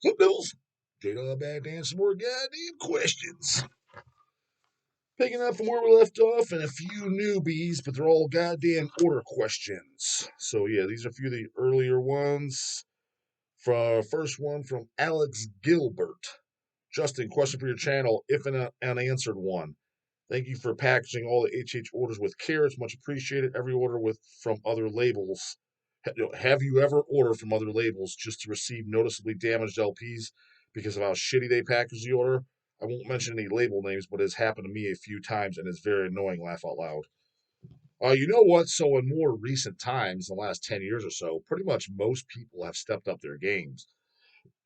Flip Bills. J-Dog back to answer more goddamn questions. Picking up from where we left off and a few newbies, but they're all goddamn order questions. So yeah, these are a few of the earlier ones. First one from Alex Gilbert. Justin, question for your channel, if an unanswered one. Thank you for packaging all the HH orders with care. It's much appreciated. Every order from other labels. Have you ever ordered from other labels just to receive noticeably damaged LPs because of how shitty they package the order? I won't mention any label names, but it has happened to me a few times and it's very annoying. Laugh out loud. You know what? So in more recent times, in the last 10 years or so, pretty much most people have stepped up their games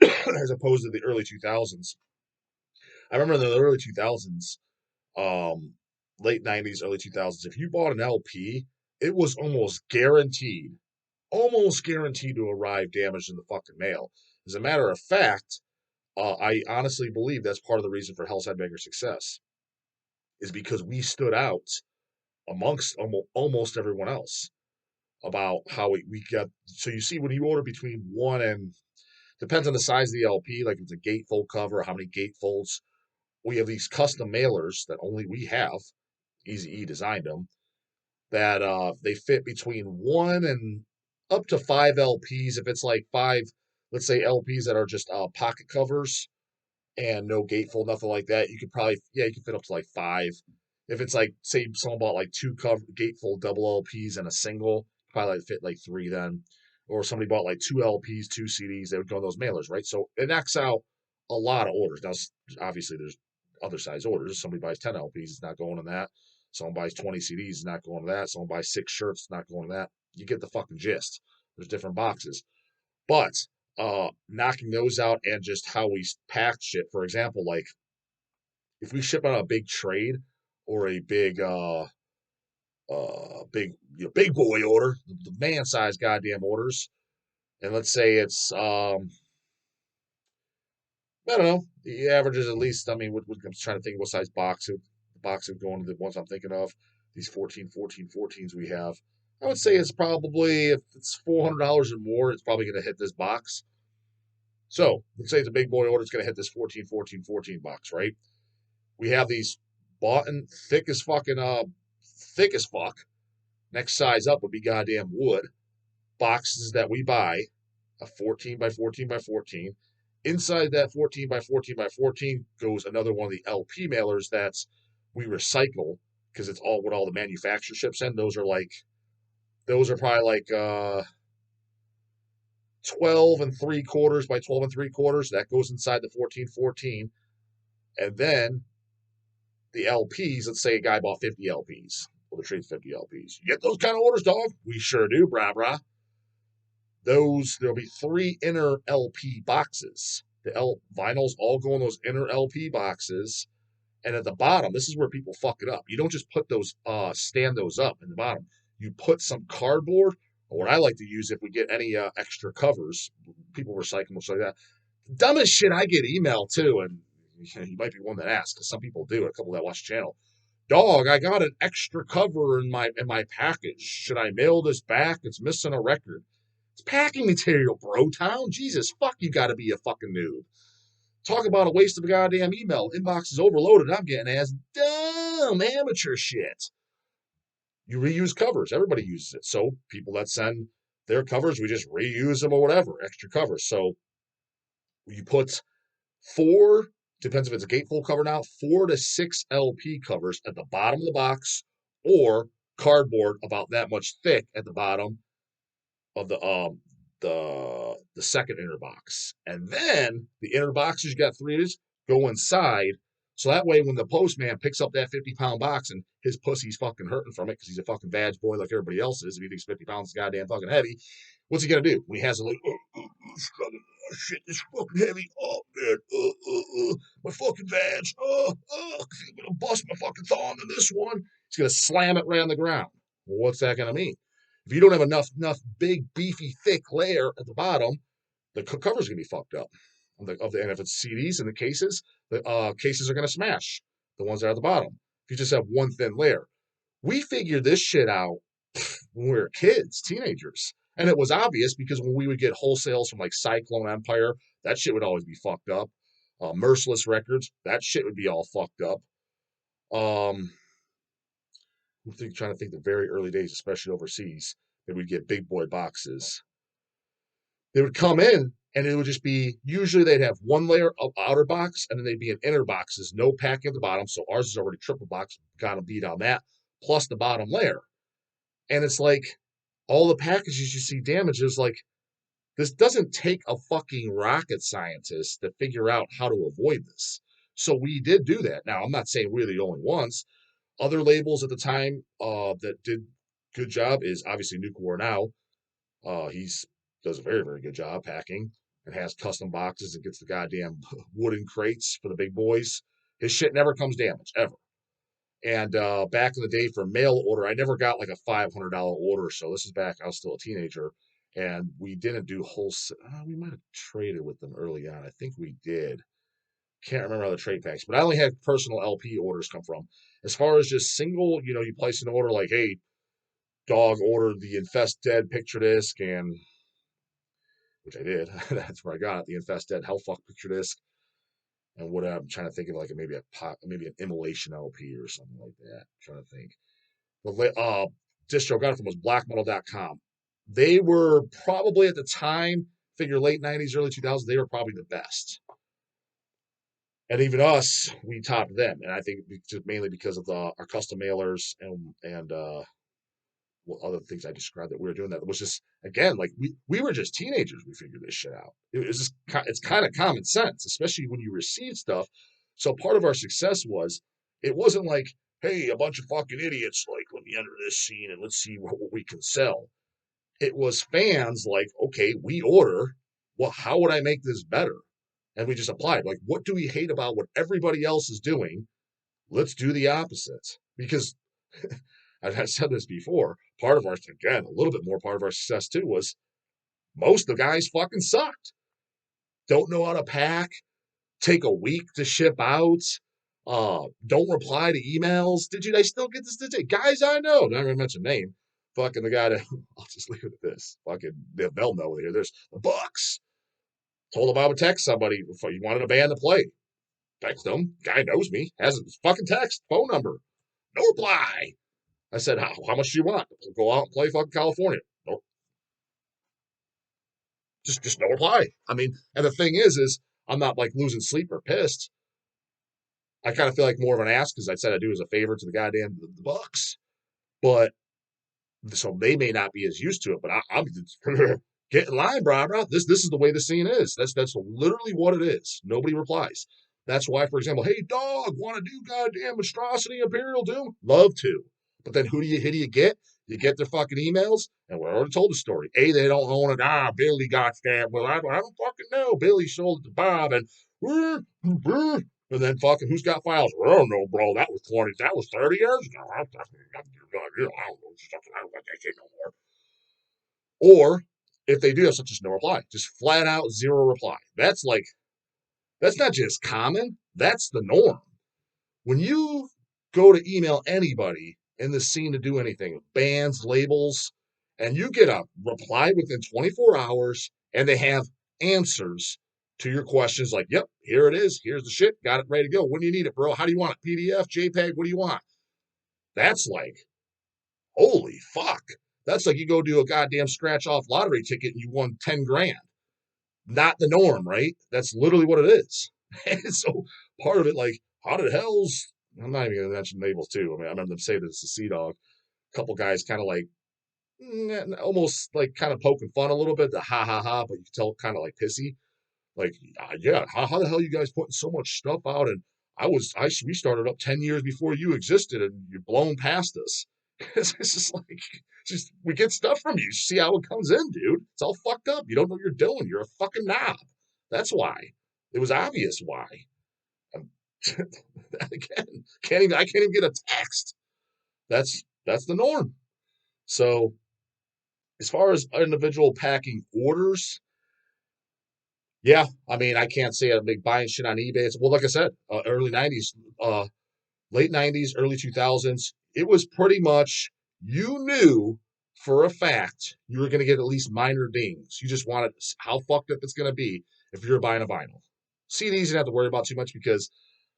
as opposed to the early 2000s. I remember in the early 2000s, late 90s, early 2000s, if you bought an LP, it was almost guaranteed to arrive damaged in the fucking mail. As a matter of fact, I honestly believe that's part of the reason for Hellside Banger's success, is because we stood out amongst almost everyone else about how we got. So you see, when you order between one and, depends on the size of the LP, like if it's a gatefold cover, how many gatefolds. We have these custom mailers that only we have. Easy E designed them, that they fit between one and up to five LPs. If it's like five, let's say LPs that are just pocket covers and no gatefold, nothing like that, you could probably, yeah, you can fit up to like five. If it's like, say someone bought like two gatefold double LPs and a single, probably like fit like three then. Or somebody bought like two LPs, two CDs, they would go in those mailers, right? So it knocks out a lot of orders. Now, obviously, there's other size orders. Somebody buys 10 LPs, it's not going in that. Someone buys 20 CDs, it's not going to that. Someone buys 6 shirts, it's not going to that. You get the fucking gist. There's different boxes. But knocking those out and just how we pack shit, for example, like if we ship out a big trade or a big boy order, the man size goddamn orders, and let's say it's I don't know, the average is at least, I mean, I'm trying to think what size box would go into the ones I'm thinking of, these 14s we have. I would say it's probably, if it's $400 or more, it's probably going to hit this box. So let's say it's a big boy order, it's going to hit this 14 box, right? We have these bought and thick as fuck. Next size up would be goddamn wood boxes that we buy, a 14 by 14 by 14. Inside that 14 by 14 by 14 goes another one of the LP mailers that's we recycle because it's all what all the manufacturer send. Those are probably like 12 and 3/4 by 12 and 3/4. That goes inside the 14. And then the LPs, let's say a guy bought 50 LPs. Well, the trade's 50 LPs. You get those kind of orders, dog? We sure do, brah. There'll be 3 inner LP boxes. The vinyls all go in those inner LP boxes. And at the bottom, this is where people fuck it up. You don't just put those, stand those up in the bottom. You put some cardboard, or what I like to use if we get any extra covers, people recycle them, like that. The dumbest shit, I get email too, and you might be one that asks, because some people do, a couple that watch the channel. Dog, I got an extra cover in my package. Should I mail this back? It's missing a record. It's packing material, bro town. Jesus, fuck, you gotta be a fucking noob. Talk about a waste of a goddamn email. Inbox is overloaded. I'm getting as dumb amateur shit. You reuse covers. Everybody uses it. So people that send their covers, we just reuse them or whatever, extra covers. So you put 4, depends if it's a gatefold cover now, 4 to 6 LP covers at the bottom of the box, or cardboard about that much thick at the bottom of the second inner box. And then the inner boxes, you got 3 of these, go inside. So that way when the postman picks up that 50-pound box and his pussy's fucking hurting from it because he's a fucking vag boy like everybody else is, if he thinks 50 pounds is goddamn fucking heavy, what's he gonna do? When he has a little, shit, this fucking heavy, oh man, my fucking vag, I'm gonna bust my fucking thumb on this one. He's gonna slam it right on the ground. Well, what's that gonna mean? If you don't have enough big, beefy, thick layer at the bottom, the cover's gonna be fucked up. And if it's CDs in the cases are gonna smash. The ones that are at the bottom. If you just have one thin layer, we figured this shit out when we were kids, teenagers, And it was obvious because when we would get wholesales from like Cyclone Empire, that shit would always be fucked up. Merciless Records, that shit would be all fucked up. Um, trying to think the very early days, especially overseas, that we'd get big boy boxes. They would come in and it would just be usually they'd have one layer of outer box and then they'd be in inner boxes, no packing at the bottom. So ours is already triple box, got a beat on that, plus the bottom layer. And it's like all the packages you see damages, like this doesn't take a fucking rocket scientist to figure out how to avoid this. So we did do that. Now I'm not saying we're the only ones. Other labels at the time that did good job is obviously Nuke War Now. He's does a very, very good job packing and has custom boxes and gets the goddamn wooden crates for the big boys. His shit never comes damaged, ever. And back in the day for mail order, I never got like a $500 order. So this is back, I was still a teenager. And we didn't do wholesale. We might have traded with them early on. I think we did. Can't remember how the trade packs, but I only had personal LP orders come from. As far as just single, you place an order like, hey, dog ordered the Infest Dead picture disc, and which I did. That's where I got it, the Infest Dead Hellfuck picture disc. And what I'm trying to think of, like maybe an Immolation LP or something like that. I'm trying to think. The distro I got it from was blackmetal.com. They were probably at the time, figure late 90s, early 2000s, they were probably the best. And even us, we topped them. And I think just mainly because of our custom mailers and other things I described that we were doing. That was just, again, like we were just teenagers. We figured this shit out. It was just, it's kind of common sense, especially when you receive stuff. So part of our success was, it wasn't like, hey, a bunch of fucking idiots, like, let me enter this scene and let's see what we can sell. It was fans like, okay, we order. Well, how would I make this better? And we just applied. Like, what do we hate about what everybody else is doing? Let's do the opposite. Because I've said this before. Part of our, again, a little bit more part of our success too was most of the guys fucking sucked. Don't know how to pack, take a week to ship out, don't reply to emails. I still get this today? Guys I know, not gonna mention name. Fucking the guy that, I'll just leave it at this. Fucking, they'll know here. There's the Bucks. Told him I would text somebody if you wanted a band to play. Text him. Guy knows me. Has his fucking text, phone number. No reply. I said, how much do you want? Go out and play fucking California. Nope. Just no reply. I mean, and the thing is I'm not like losing sleep or pissed. I kind of feel like more of an ass because I said I do as a favor to the goddamn the Bucks. But so they may not be as used to it, but I'm get in line, bro. This is the way the scene is. That's literally what it is. Nobody replies. That's why, for example, hey dog, want to do goddamn monstrosity, Imperial Doom? Love to. But then who do you get? You get their fucking emails, and we already told the story. A, they don't own it. Billy got stabbed. Well, I don't fucking know. Billy sold it to Bob, and then fucking who's got files? I don't know, bro. That was 30 years ago. I don't know. I don't got that shit no more. Or if they do have such as no reply, just flat out zero reply. That's not just common. That's the norm. When you go to email anybody in the scene to do anything, bands, labels, and you get a reply within 24 hours and they have answers to your questions like, yep, here it is. Here's the shit. Got it ready to go. When do you need it, bro? How do you want it? PDF, JPEG? What do you want? That's like, holy fuck. That's like you go do a goddamn scratch off lottery ticket and you won 10 grand. Not the norm, right? That's literally what it is. And so part of it, like, how did hell's, I'm not even going to mention labels too. I mean, I remember them saying this to Sea Dog. A couple guys kind of like, almost like kind of poking fun a little bit, the ha ha ha, but you can tell kind of like pissy. Like, yeah, how the hell you guys putting so much stuff out? And we started up 10 years before you existed and you're blown past us. It's just like, we get stuff from you. See how it comes in, dude. It's all fucked up. You don't know what you're doing. You're a fucking knob. That's why. It was obvious why. Again, I can't even get a text. That's the norm. So as far as individual packing orders, yeah, I mean, I can't say I'm big buying shit on eBay. Well, like I said, early 90s, late 90s, early 2000s, it was pretty much, you knew for a fact you're going to get at least minor dings. You just want to how fucked up it's going to be if you're buying a vinyl. CDs you don't have to worry about too much because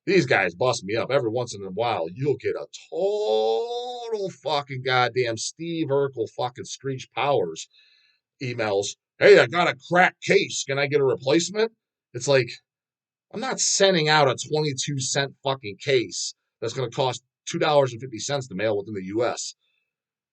these guys bust me up every once in a while. You'll get a total fucking goddamn Steve Urkel fucking Screech Powers emails. Hey, I got a cracked case. Can I get a replacement? It's like, I'm not sending out a 22-cent fucking case that's going to cost $2.50 to mail within the U.S.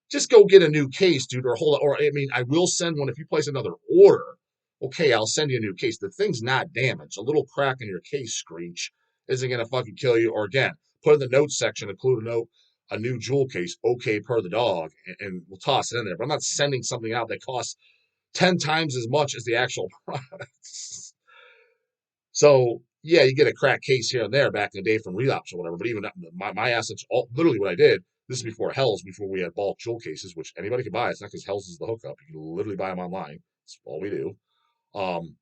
Just go get a new case, dude, or hold it. Or, I mean, I will send one if you place another order. Okay, I'll send you a new case. The thing's not damaged. A little crack in your case, Screech, isn't going to fucking kill you. Or again, put in the notes section, include a note, a new jewel case, okay, per the dog, and we'll toss it in there. But I'm not sending something out that costs 10 times as much as the actual product. So, yeah, you get a crack case here and there back in the day from Relapse or whatever. But even my assets, literally what I did, this is before Hell's, before we had bulk jewel cases, which anybody can buy. It's not because Hell's is the hookup. You can literally buy them online. That's all we do. Um,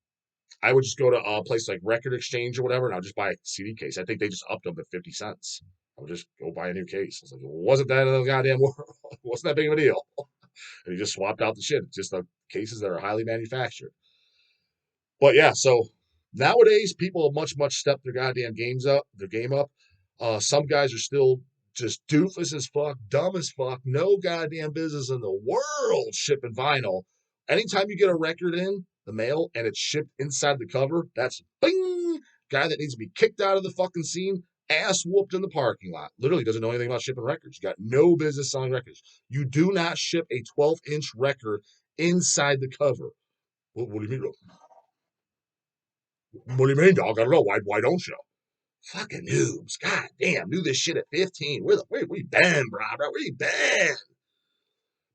I would just go to a place like Record Exchange or whatever, and I'll just buy a CD case. I think they just upped them to 50 cents. I would just go buy a new case. I was like, it wasn't that in the goddamn world. It wasn't that big of a deal. And you just swapped out the shit. It's just the cases that are highly manufactured. But yeah, so nowadays people have much stepped their goddamn their game up. Some guys are still just doofus as fuck, dumb as fuck, no goddamn business in the world shipping vinyl. Anytime you get a record in the mail and it's shipped inside the cover, that's bing, guy that needs to be kicked out of the fucking scene, ass whooped in the parking lot. Literally doesn't know anything about shipping records. You got no business selling records. You do not ship a 12-inch record inside the cover. What do you mean? What do you mean, dog? I don't know. Why don't you? Fucking noobs. God damn, knew this shit at 15. Where we been, bro? Where we been?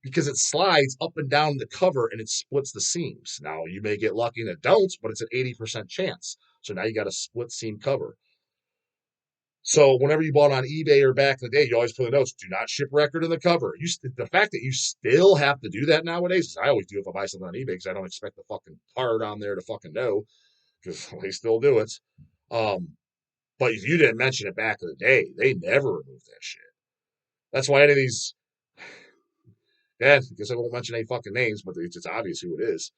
Because it slides up and down the cover and it splits the seams. Now, you may get lucky and it don't, but it's an 80% chance. So now you got a split seam cover. So whenever you bought on eBay or back in the day, you always put the notes, do not ship record in the cover. The fact that you still have to do that nowadays, I always do if I buy something on eBay because I don't expect the fucking part on there to fucking know because they still do it. But if you didn't mention it back in the day, they never removed that shit. That's why any of these, I guess I won't mention any fucking names, but it's obvious who it is.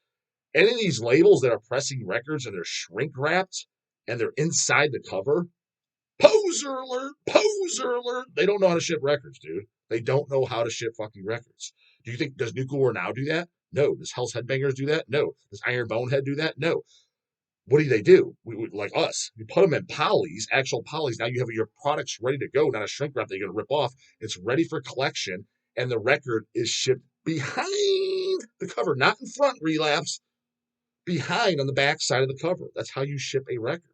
Any of these labels that are pressing records and they're shrink wrapped and they're inside the cover, poser alert, poser alert. They don't know how to ship records, dude. They don't know how to ship fucking records. Do you think, does Nuclear now do that? No. Does Hell's Headbangers do that? No. Does Iron Bonehead do that? No. What do? We like us. You put them in polys, actual polys. Now you have your products ready to go, not a shrink wrap that you're going to rip off. It's ready for collection, and the record is shipped behind the cover, not in front, Relapse, behind on the back side of the cover. That's how you ship a record.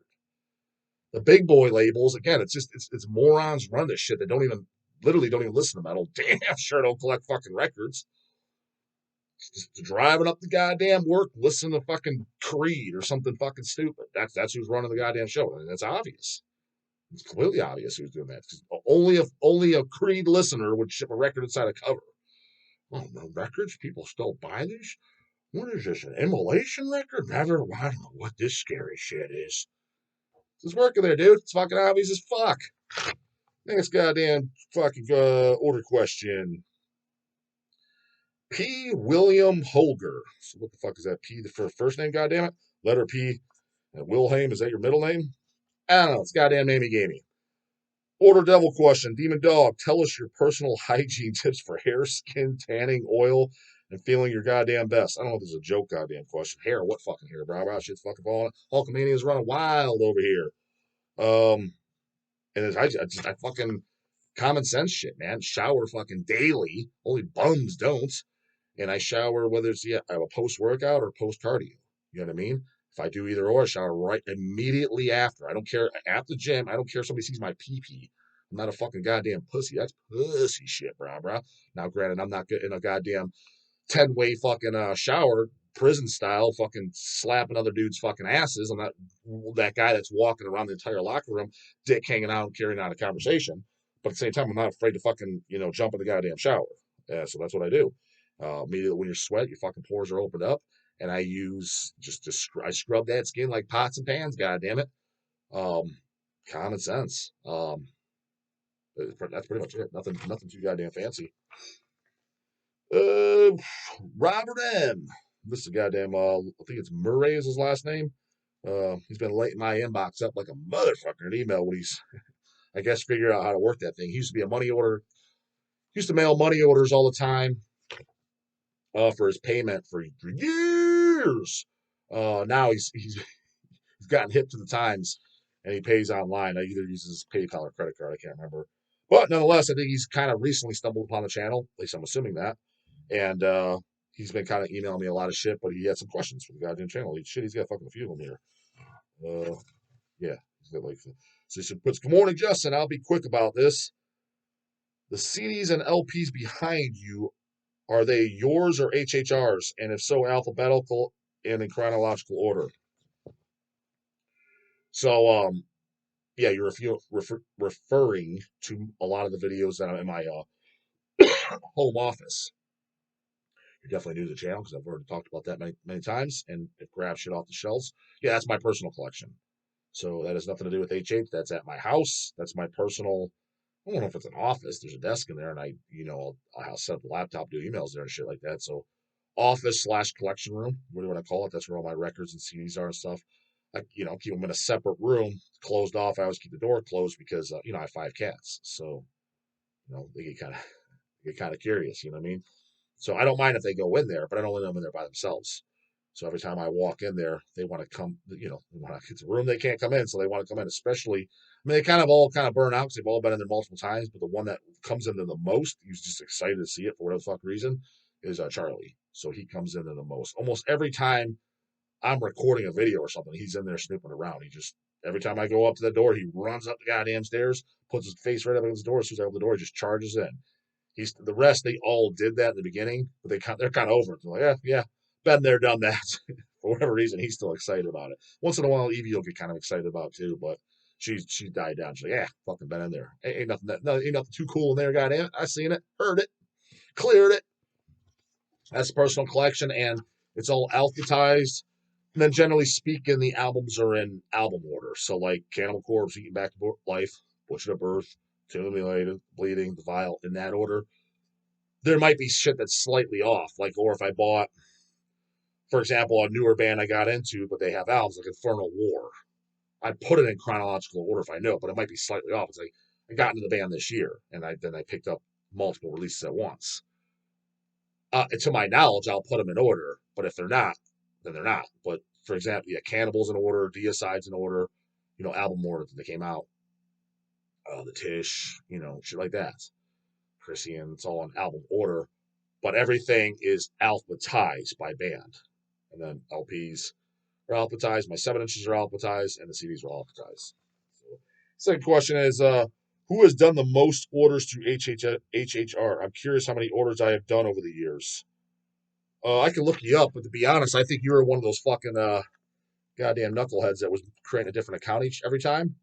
The big boy labels, again, it's morons run this shit that literally don't even listen to metal. Damn sure don't collect fucking records. Just driving up the goddamn work, listen to fucking Creed or something fucking stupid. That's who's running the goddamn show. I mean, that's obvious. It's completely obvious who's doing that. Only a Creed listener would ship a record inside a cover. Oh, no records? People still buy these? What is this? An immolation record? I don't know what this scary shit is. It's working there, dude. It's fucking obvious as fuck. Next goddamn fucking order question. P. William Holger. So what the fuck is that? P the first name, goddammit? Letter P. And Wilhelm, is that your middle name? I don't know. It's goddamn name he gave me. Order devil question. Demon Dog, tell us your personal hygiene tips for hair, skin, tanning, oil, and feeling your goddamn best. I don't know if this is a joke goddamn question. Hair, what fucking hair, bro? Wow, shit's fucking falling. Hulkamania's running wild over here. And I fucking common sense shit, man. Shower fucking daily. Only bums don't. And I shower whether it's I have a post workout or post cardio. You know what I mean? If I do either or, I shower right immediately after. I don't care at the gym. I don't care if somebody sees my pee pee. I'm not a fucking goddamn pussy. That's pussy shit, bro. Now, granted, I'm not in a goddamn 10-way fucking shower, prison style, fucking slapping other dudes' fucking asses. I'm not that guy that's walking around the entire locker room, dick hanging out, carrying on a conversation. But at the same time, I'm not afraid to fucking, jump in the goddamn shower. So that's what I do. Immediately when you sweat, your fucking pores are opened up, and I use I scrub that skin like pots and pans. God damn it, common sense. That's pretty much it. Nothing too goddamn fancy. Uh, Robert M. This is a goddamn. I think it's Murray is his last name. He's been lighting my inbox up like a motherfucker in email when he's, I guess, figure out how to work that thing. He used to be a money order. He used to mail money orders all the time for his payment for years. Now he's gotten hip to the times and he pays online. I either uses PayPal or credit card. I can't remember. But nonetheless, I think he's kind of recently stumbled upon the channel. At least I'm assuming that. And he's been kind of emailing me a lot of shit, but he had some questions for the goddamn channel. He's got fucking a few of them here. Yeah, he's got like. So he puts, "Good morning, Justin. I'll be quick about this. The CDs and LPs behind you, are they yours or HHRs? And if so, alphabetical and in chronological order." So, yeah, you're referring to a lot of the videos that I'm in my home office. You're definitely new to the channel because I've already talked about that many times. And if grab shit off the shelves, yeah, that's my personal collection. So that has nothing to do with HH. That's at my house. That's my personal. I don't know if it's an office. There's a desk in there, and I'll set up a laptop, do emails there and shit like that. So, office slash collection room, what do you want to call it? That's where all my records and CDs are and stuff. I keep them in a separate room, closed off. I always keep the door closed because I have 5 cats, so they get kind of curious. You know what I mean? So I don't mind if they go in there, but I don't let them in there by themselves. So every time I walk in there, they want to come, it's a room they can't come in. So they want to come in, especially, I mean, they kind of burn out because they've all been in there multiple times. But the one that comes in there the most, he's just excited to see it for whatever the fuck reason, is Charlie. So he comes in there the most. Almost every time I'm recording a video or something, he's in there snooping around. Every time I go up to the door, he runs up the goddamn stairs, puts his face right up against the door. As soon as I open the door, he just charges in. The rest, they all did that in the beginning, but they're kind of over it. They're like, yeah, been there, done that. For whatever reason, he's still excited about it. Once in a while, Evie will get kind of excited about it too, but she died down. She's like, yeah, fucking been in there. Ain't nothing too cool in there. Goddamn, I seen it, heard it, cleared it. That's personal collection, and it's all alphabetized. And then, generally speaking, the albums are in album order. So, like Cannibal Corpse, Eating Back to Life, Butchered Up Earth, Tomb Bleeding, The Vile, in that order. There might be shit that's slightly off, or if I bought, for example, a newer band I got into, but they have albums like Infernal War. I put it in chronological order if I know, but it might be slightly off. It's like I got into the band this year, and then I picked up multiple releases at once. To my knowledge, I'll put them in order, but if they're not, then they're not. But for example, yeah, Cannibal's in order, Deicide's in order, album order that they came out, the Tish, shit like that. Christian, it's all in album order, but everything is alphabetized by band. And then LPs are alphabetized, my 7 inches are alphabetized, and the CDs are alphabetized. So, second question is, who has done the most orders through HHR? I'm curious how many orders I have done over the years. I can look you up, but to be honest, I think you were one of those fucking goddamn knuckleheads that was creating a different account every time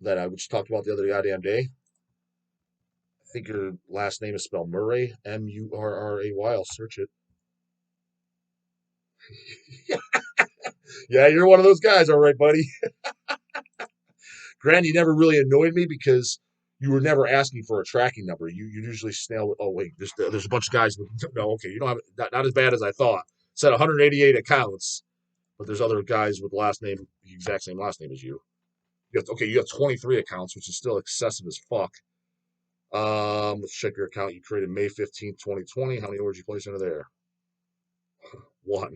that I just talked about the other goddamn day. I think your last name is spelled Murray, Murray. I'll search it. Yeah, you're one of those guys, all right, buddy. Grant, you never really annoyed me because you were never asking for a tracking number. You usually snail. Oh wait, there's a bunch of guys with no. Okay, you don't have not as bad as I thought. It said 188 accounts, but there's other guys with the last name, the exact same last name as you. You have 23 accounts, which is still excessive as fuck. Let's check your account. You created May 15th, 2020. How many orders you placed into there? One.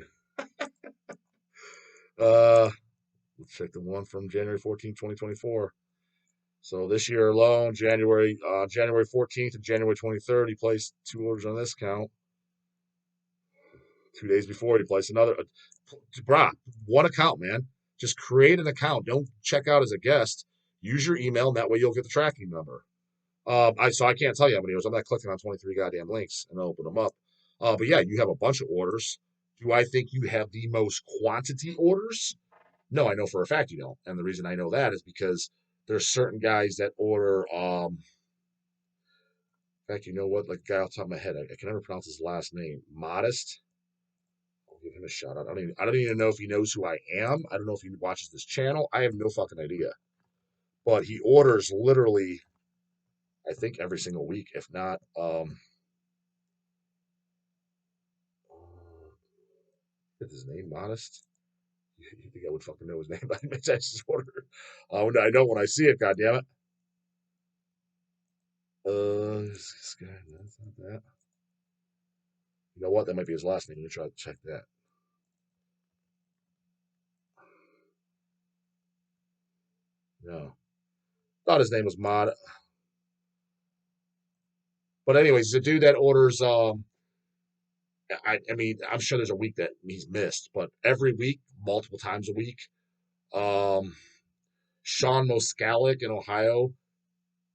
Let's check the one from January 14th, 2024. So this year alone, January 14th and January 23rd, he placed 2 orders on this count. 2 days before, he placed another. One account, man. Just create an account. Don't check out as a guest. Use your email, and that way you'll get the tracking number. So I can't tell you how many orders. I'm not clicking on 23 goddamn links and open them up. But yeah, you have a bunch of orders. Do I think you have the most quantity orders? No, I know for a fact you don't. And the reason I know that is because there's certain guys that order. In fact, you know what? Like guy off the top of my head, I can never pronounce his last name. Modest. I'll give him a shout out. I don't even know if he knows who I am. I don't know if he watches this channel. I have no fucking idea. But he orders literally, I think every single week, if not. Is his name Modest? You think I would fucking know his name by the Texas order? I know when I see it. God damn it. This guy. That's not that. You know what? That might be his last name. Let me try to check that. No, thought his name was Mod. But anyways, the dude that orders. I mean, I'm sure there's a week that he's missed, but every week, multiple times a week. Um, Sean Moskalik in Ohio.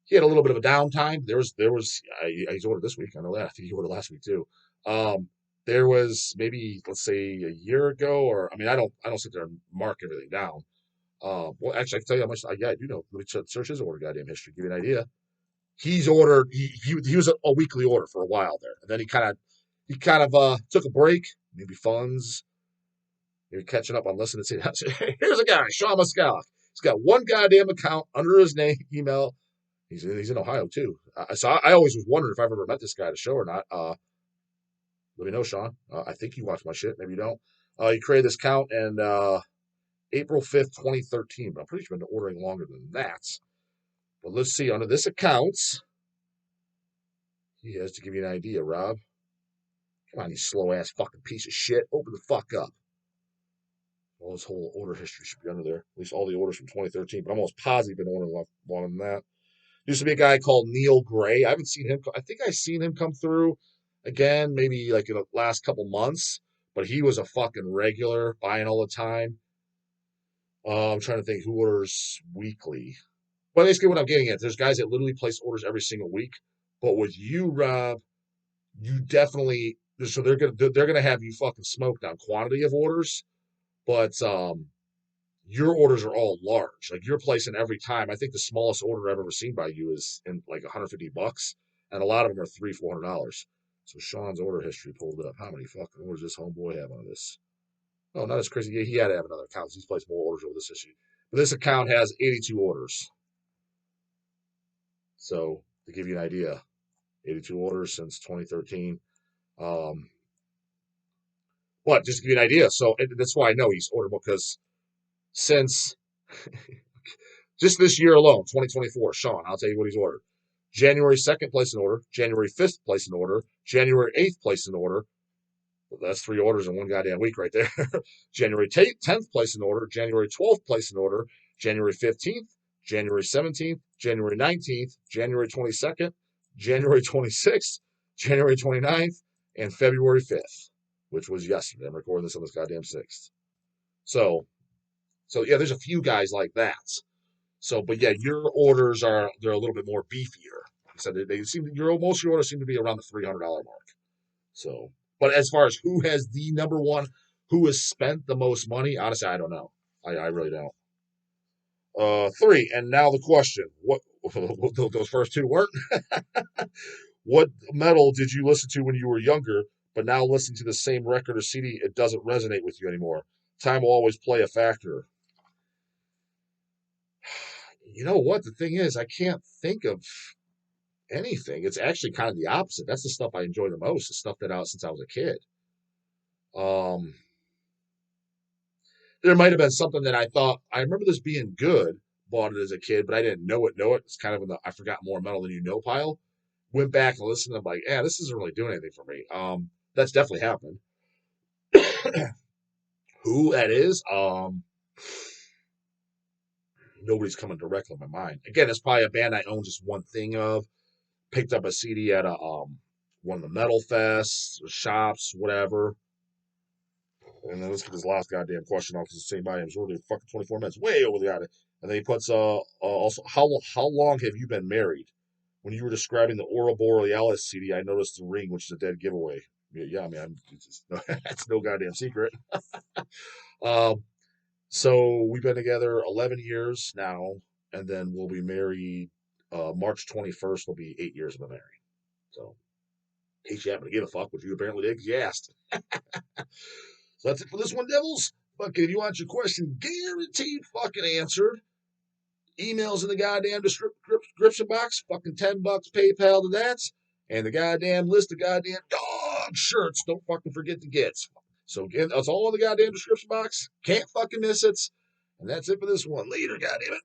He had a little bit of a downtime. He's ordered this week. I know that. I think he ordered last week too. Um, there was maybe let's say a year ago, or I mean, I don't sit there and mark everything down. Well, actually, I can tell you how much. Yeah, I do know. Let me search his order goddamn history. Give you an idea. He's ordered. He was a weekly order for a while there, and then he kind of took a break, maybe funds, maybe catching up on listening to. Here's a guy, Sean Moskalik. He's got one goddamn account under his name, email. He's in Ohio too. So I always was wondering if I've ever met this guy at a show or not. Let me know, Sean. I think you watch my shit. Maybe you don't. He created this account in April 5th, 2013, but I'm pretty sure I've been ordering longer than that. But let's see. Under this account, he has to give you an idea, Rob. Come on, you slow ass fucking piece of shit. Open the fuck up. Well, his whole order history should be under there. At least all the orders from 2013. But I'm almost positive been ordering longer than that. Used to be a guy called Neil Gray. I haven't seen him. I think I've seen him come through again, maybe like in the last couple months. But he was a fucking regular, buying all the time. I'm trying to think who orders weekly. But basically, what I'm getting at, there's guys that literally place orders every single week. But with you, Rob, you definitely so they're gonna have you fucking smoked on quantity of orders, but your orders are all large. Like you're placing every time. I think the smallest order I've ever seen by you is in like $150, and a lot of them are $300-$400. So Sean's order history pulled up. How many fucking orders does this homeboy have on this? Oh, not as crazy. Yeah, he had to have another account. He's placed more orders over this issue. But this account has 82 orders. So to give you an idea, 82 orders since 2013. Um, but just to give you an idea, so that's why I know he's orderable because since just this year alone, 2024, Sean, I'll tell you what he's ordered. January 2nd, place an order. January 5th, place an order. January 8th, place an order. Well, that's 3 orders in one goddamn week right there. January 10th, place an order. January 12th, place an order. January 15th, January 17th, January 19th, January 22nd, January 26th, January 29th, and February 5th, which was yesterday. I'm recording this on this goddamn 6th. So yeah, there's a few guys like that. So, but yeah, your orders they're a little bit more beefier. So they seem most of your orders seem to be around the $300 mark. So, but as far as who has the number one, who has spent the most money, honestly, I don't know. I really don't. 3, and now the question: what those first 2 weren't? What metal did you listen to when you were younger, but now listening to the same record or CD, it doesn't resonate with you anymore? Time will always play a factor. You know what? The thing is, I can't think of anything. It's actually kind of the opposite. That's the stuff I enjoy the most. The stuff that since I was a kid. Um, there might have been something that I thought I remember this being good. Bought it as a kid, but I didn't know it. It's kind of in the I forgot more metal than you know pile. Went back and listened. I'm like, yeah, this isn't really doing anything for me. That's definitely happened. Who that is? Nobody's coming directly to my mind. Again, it's probably a band I own just one thing of. Picked up a CD at one of the metal fests, shops, whatever. And then let's get this last goddamn question off because it's the same by him. It's already fucking 24 minutes, way over the idea. And then he puts also how long have you been married? When you were describing the Aurora Borealis CD, I noticed the ring, which is a dead giveaway. Yeah, man, that's no goddamn secret. um, so we've been together 11 years now, and then we'll be married. March 21st will be 8 years of married. So, in case you happen to give a fuck, which you apparently did because you asked. So that's it for this one, Devils. Fucking, if you want your question guaranteed fucking answered, emails in the goddamn description box. Fucking $10 PayPal to that. And the goddamn list of goddamn dog shirts. Don't fucking forget to get. So again, that's all in the goddamn description box. Can't fucking miss it. And that's it for this one. Later, goddamn it.